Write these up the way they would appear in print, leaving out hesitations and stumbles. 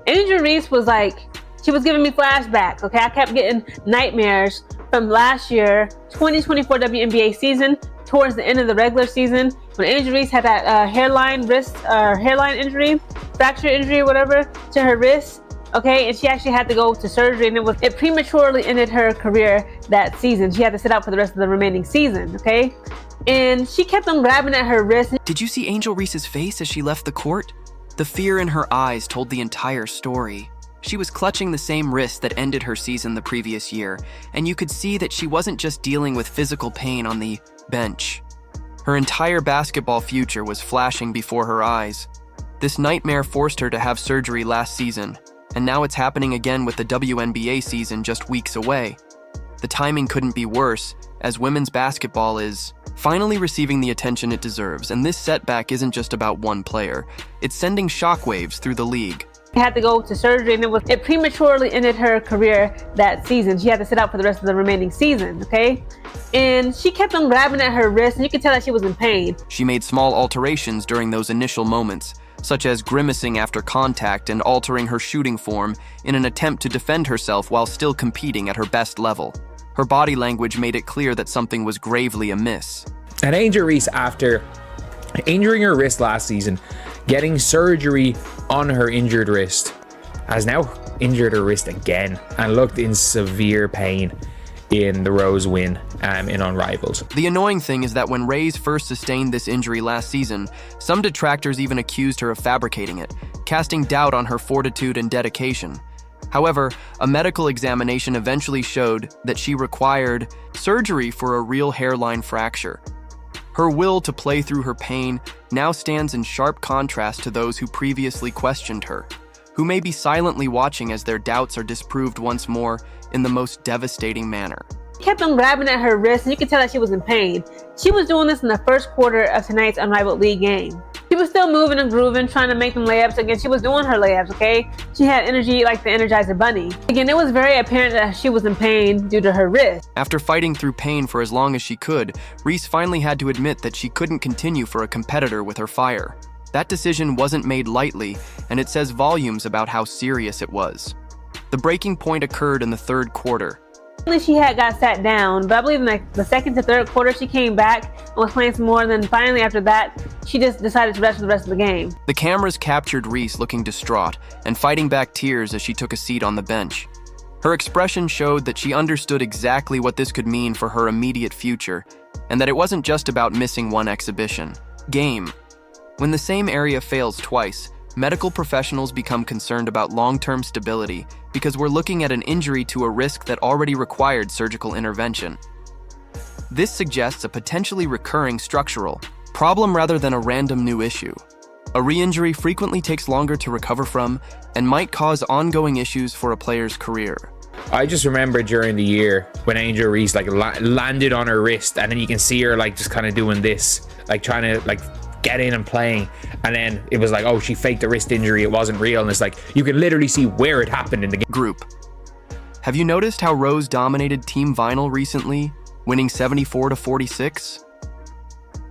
Angel Reese was like, she was giving me flashbacks, okay? I kept getting nightmares from last year, 2024 WNBA season, towards the end of the regular season, when Angel Reese had that hairline injury, fracture injury, whatever, to her wrist, okay? And she actually had to go to surgery, and it prematurely ended her career that season. She had to sit out for the rest of the remaining season, okay? And she kept on grabbing at her wrist. Did you see Angel Reese's face as she left the court? The fear in her eyes told the entire story. She was clutching the same wrist that ended her season the previous year, and you could see that she wasn't just dealing with physical pain on the bench. Her entire basketball future was flashing before her eyes. This nightmare forced her to have surgery last season, and now it's happening again with the WNBA season just weeks away. The timing couldn't be worse, as women's basketball is finally receiving the attention it deserves, and this setback isn't just about one player. It's sending shockwaves through the league. She had to go to surgery, and it prematurely ended her career that season. She had to sit out for the rest of the remaining season, okay? And she kept on grabbing at her wrist, and you could tell that she was in pain. She made small alterations during those initial moments, such as grimacing after contact and altering her shooting form in an attempt to defend herself while still competing at her best level. Her body language made it clear that something was gravely amiss. And Angel Reese, after injuring her wrist last season, getting surgery on her injured wrist, has now injured her wrist again and looked in severe pain in the Rose win in Unrivaled. The annoying thing is that when Reese first sustained this injury last season, some detractors even accused her of fabricating it, casting doubt on her fortitude and dedication. However, a medical examination eventually showed that she required surgery for a real hairline fracture. Her will to play through her pain now stands in sharp contrast to those who previously questioned her, who may be silently watching as their doubts are disproved once more in the most devastating manner. She kept on grabbing at her wrist, and you could tell that she was in pain. She was doing this in the first quarter of tonight's Unrivaled League game. She was still moving and grooving, trying to make them layups. Again, she was doing her layups, okay? She had energy like the Energizer Bunny. Again, it was very apparent that she was in pain due to her wrist. After fighting through pain for as long as she could, Reese finally had to admit that she couldn't continue for a competitor with her fire. That decision wasn't made lightly, and it says volumes about how serious it was. The breaking point occurred in the third quarter. She had got sat down, but I believe in the second to third quarter she came back and was playing some more, and then finally after that she just decided to rest for the rest of the game. The cameras captured Reese looking distraught and fighting back tears as she took a seat on the bench. Her expression showed that she understood exactly what this could mean for her immediate future, and that it wasn't just about missing one exhibition game. When the same area fails twice, medical professionals become concerned about long-term stability because we're looking at an injury to a wrist that already required surgical intervention. This suggests a potentially recurring structural problem rather than a random new issue. A re-injury frequently takes longer to recover from and might cause ongoing issues for a player's career. I just remember during the year when Angel Reese landed on her wrist, and then you can see her just kind of doing this, trying to get in and playing, and then it was oh, she faked a wrist injury, it wasn't real, and it's you can literally see where it happened in the group. Have you noticed how Rose dominated Team Vinyl recently, winning 74-46?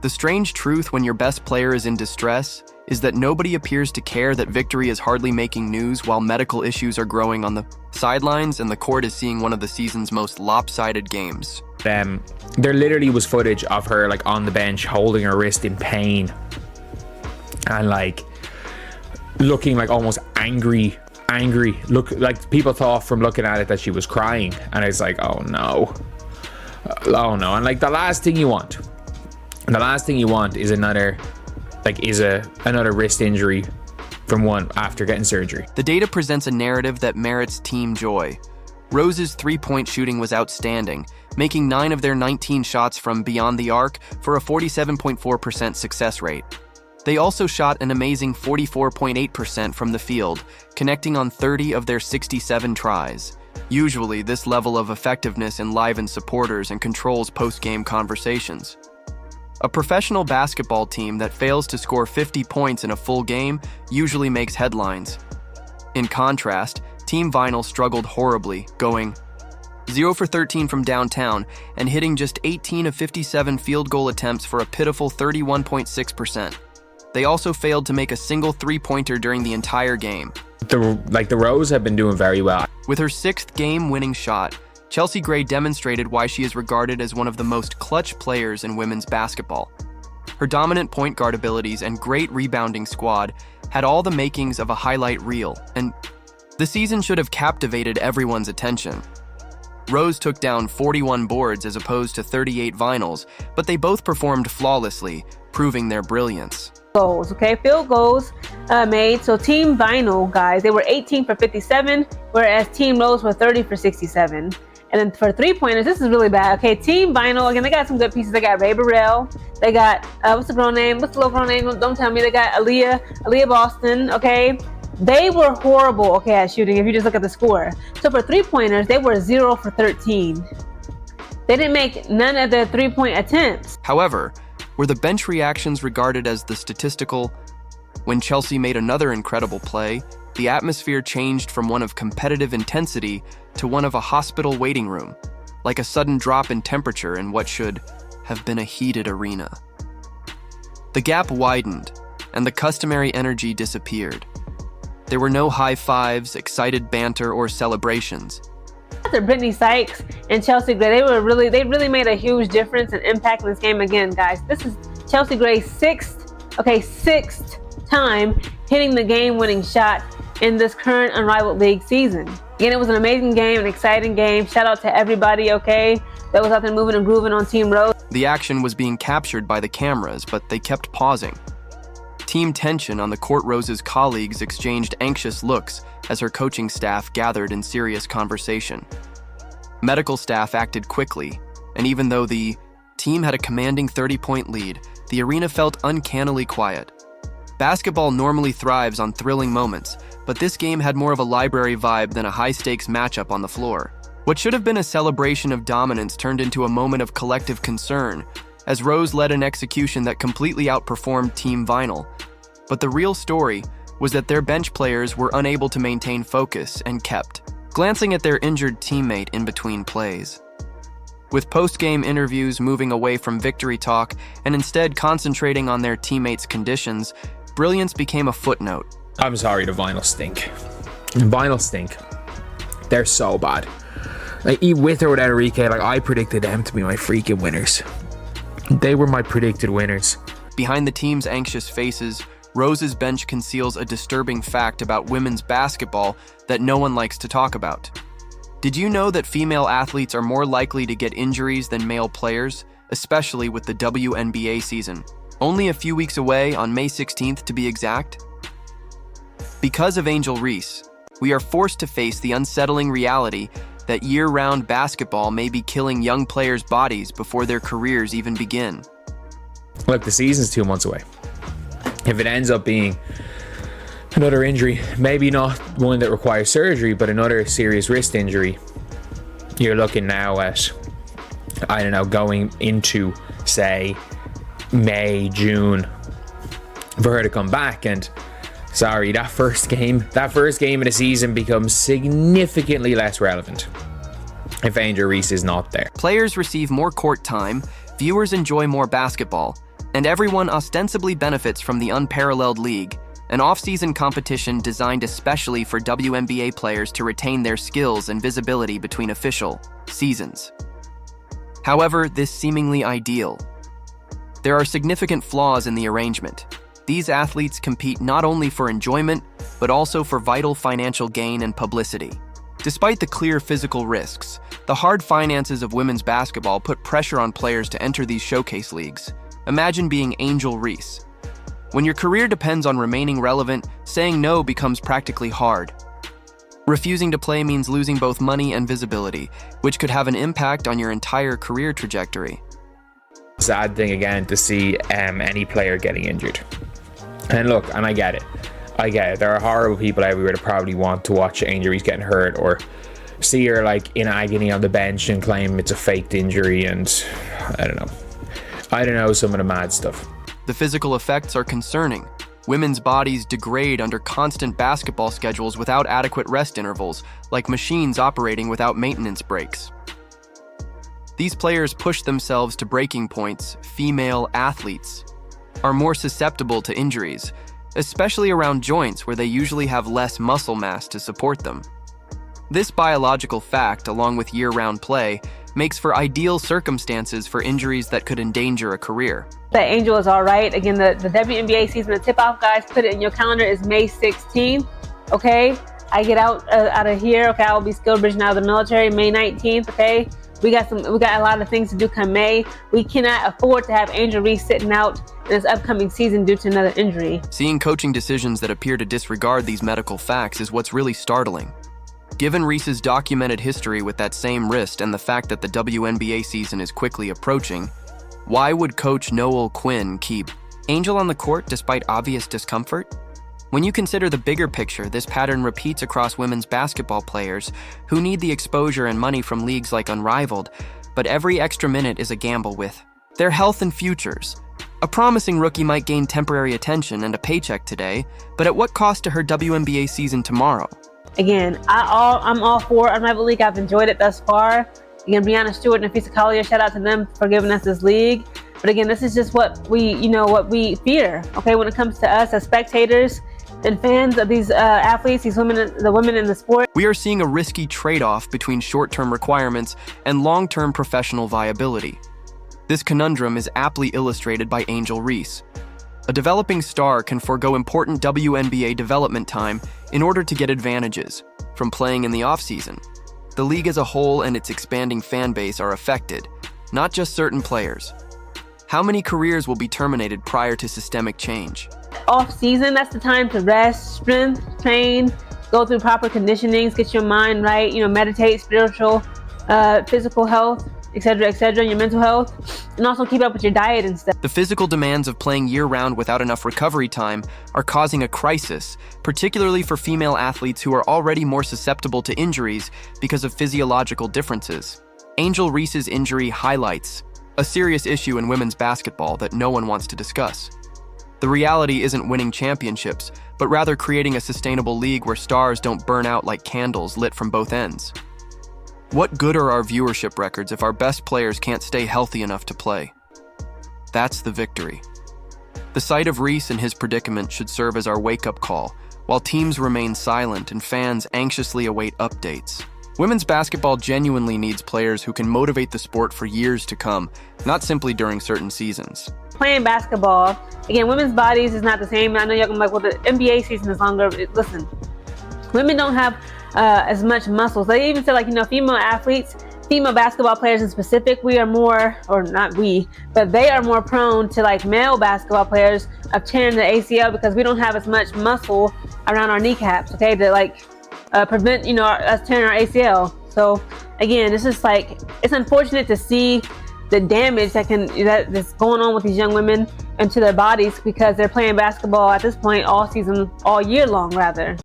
The strange truth when your best player is in distress is that nobody appears to care that victory is hardly making news while medical issues are growing on the sidelines and the court is seeing one of the season's most lopsided games. There literally was footage of her on the bench holding her wrist in pain and looking almost angry. Look, people thought from looking at it that she was crying, and it's oh no. And the last thing you want is another wrist injury from one after getting surgery. The data presents a narrative that merits team joy. Rose's three-point shooting was outstanding, making 9 of their 19 shots from beyond the arc for a 47.4% success rate. They also shot an amazing 44.8% from the field, connecting on 30 of their 67 tries. Usually, this level of effectiveness enlivens supporters and controls post-game conversations. A professional basketball team that fails to score 50 points in a full game usually makes headlines. In contrast, Team Vinyl struggled horribly, going 0 for 13 from downtown and hitting just 18 of 57 field goal attempts for a pitiful 31.6%. They also failed to make a single three-pointer during the entire game. The Rose have been doing very well. With her 6th game-winning shot, Chelsea Gray demonstrated why she is regarded as one of the most clutch players in women's basketball. Her dominant point guard abilities and great rebounding squad had all the makings of a highlight reel, and the season should have captivated everyone's attention. Rose took down 41 boards as opposed to 38 vinyls, but they both performed flawlessly, proving their brilliance. Goals, okay? Field goals made. So Team Vinyl, guys, they were 18 for 57, whereas Team Rose were 30 for 67. And then for three-pointers, this is really bad. Okay, Team Vinyl, again, they got some good pieces. They got Ray Burrell. They got, what's the girl name? What's the little girl name? Don't tell me. They got Aaliyah Boston, okay? They were horrible, okay, at shooting if you just look at the score. So for three-pointers, they were 0 for 13. They didn't make none of their three-point attempts. However, were the bench reactions regarded as the statistical? When Chelsea made another incredible play, the atmosphere changed from one of competitive intensity to one of a hospital waiting room, like a sudden drop in temperature in what should have been a heated arena. The gap widened, and the customary energy disappeared. There were no high fives, excited banter, or celebrations. After Brittany Sykes and Chelsea Gray, they really made a huge difference and impact in this game again, guys. This is Chelsea Gray's sixth time hitting the game-winning shot in this current unrivaled league season. Again, it was an amazing game, an exciting game. Shout out to everybody, okay, that was out there moving and grooving on Team Rose. The action was being captured by the cameras, but they kept pausing. Team tension on the court. Rose's colleagues exchanged anxious looks as her coaching staff gathered in serious conversation. Medical staff acted quickly, and even though the team had a commanding 30-point lead, the arena felt uncannily quiet. Basketball normally thrives on thrilling moments, but this game had more of a library vibe than a high-stakes matchup on the floor. What should have been a celebration of dominance turned into a moment of collective concern, as Rose led an execution that completely outperformed Team Vinyl. But the real story was that their bench players were unable to maintain focus and kept glancing at their injured teammate in between plays. With post-game interviews moving away from victory talk and instead concentrating on their teammates' conditions, brilliance became a footnote. I'm sorry, the Vinyl stink. Vinyl stink. They're so bad. Like, with or without Enrique, I predicted them to be my freaking winners. They were my predicted winners. Behind the team's anxious faces, Rose's bench conceals a disturbing fact about women's basketball that no one likes to talk about. Did you know that female athletes are more likely to get injuries than male players, especially with the WNBA season? Only a few weeks away, on May 16th to be exact. Because of Angel Reese, we are forced to face the unsettling reality that year-round basketball may be killing young players' bodies before their careers even begin. Look, the season's 2 months away. If it ends up being another injury, maybe not one that requires surgery, but another serious wrist injury, you're looking now at, going into, say, May, June, for her to come back. And sorry, that first game of the season becomes significantly less relevant if Angel Reese is not there. Players receive more court time, viewers enjoy more basketball, and everyone ostensibly benefits from the unparalleled league, an off-season competition designed especially for WNBA players to retain their skills and visibility between official seasons. However, this seemingly ideal. There are significant flaws in the arrangement. These athletes compete not only for enjoyment, but also for vital financial gain and publicity. Despite the clear physical risks, the hard finances of women's basketball put pressure on players to enter these showcase leagues. Imagine being Angel Reese. When your career depends on remaining relevant, saying no becomes practically hard. Refusing to play means losing both money and visibility, which could have an impact on your entire career trajectory. Sad thing again to see any player getting injured. And look, and I get it. There are horrible people everywhere that probably want to watch Angel Reese getting hurt or see her in agony on the bench and claim it's a faked injury, and I don't know some of the mad stuff. The physical effects are concerning. Women's bodies degrade under constant basketball schedules without adequate rest intervals, like machines operating without maintenance breaks. These players push themselves to breaking points. Female athletes are more susceptible to injuries, especially around joints where they usually have less muscle mass to support them. This biological fact, along with year-round play, makes for ideal circumstances for injuries that could endanger a career. That Angel is all right. Again, the WNBA season, the tip-off, guys, put it in your calendar, is May 16th, okay? I get out of here, okay? I will be skilled bridging out of the military May 19th, okay? We got a lot of things to do come May. We cannot afford to have Angel Reese sitting out in this upcoming season due to another injury. Seeing coaching decisions that appear to disregard these medical facts is what's really startling. Given Reese's documented history with that same wrist and the fact that the WNBA season is quickly approaching, why would Coach Noel Quinn keep Angel on the court despite obvious discomfort? When you consider the bigger picture, this pattern repeats across women's basketball players who need the exposure and money from leagues like Unrivaled, but every extra minute is a gamble with their health and futures. A promising rookie might gain temporary attention and a paycheck today, but at what cost to her WNBA season tomorrow? Again, I'm all for Unrivaled League. I've enjoyed it thus far. Again, Brianna Stewart and Nafisa Collier, shout out to them for giving us this league. But again, this is just what we fear, okay, when it comes to us as spectators and fans of these athletes, the women in the sport. We are seeing a risky trade-off between short-term requirements and long-term professional viability. This conundrum is aptly illustrated by Angel Reese. A developing star can forego important WNBA development time in order to get advantages from playing in the off-season. The league as a whole and its expanding fan base are affected, not just certain players. How many careers will be terminated prior to systemic change? Off season, that's the time to rest, strength, train, go through proper conditionings, get your mind right, meditate, spiritual, physical health, etc., your mental health, and also keep up with your diet and stuff. The physical demands of playing year-round without enough recovery time are causing a crisis, particularly for female athletes who are already more susceptible to injuries because of physiological differences. Angel Reese's injury highlights a serious issue in women's basketball that no one wants to discuss. The reality isn't winning championships, but rather creating a sustainable league where stars don't burn out like candles lit from both ends. What good are our viewership records if our best players can't stay healthy enough to play? That's the victory. The sight of Reese and his predicament should serve as our wake-up call, while teams remain silent and fans anxiously await updates. Women's basketball genuinely needs players who can motivate the sport for years to come, not simply during certain seasons. Playing basketball, again, women's bodies is not the same. I know you're gonna be like, well, the NBA season is longer. Listen, women don't have as much muscles. They even said, female athletes, female basketball players in specific, we are more, or not we, but they are more prone to male basketball players of tearing the ACL because we don't have as much muscle around our kneecaps, okay, to prevent, us tearing our ACL. So again, this is it's unfortunate to see the damage that's going on with these young women and to their bodies because they're playing basketball at this point all season, all year long rather.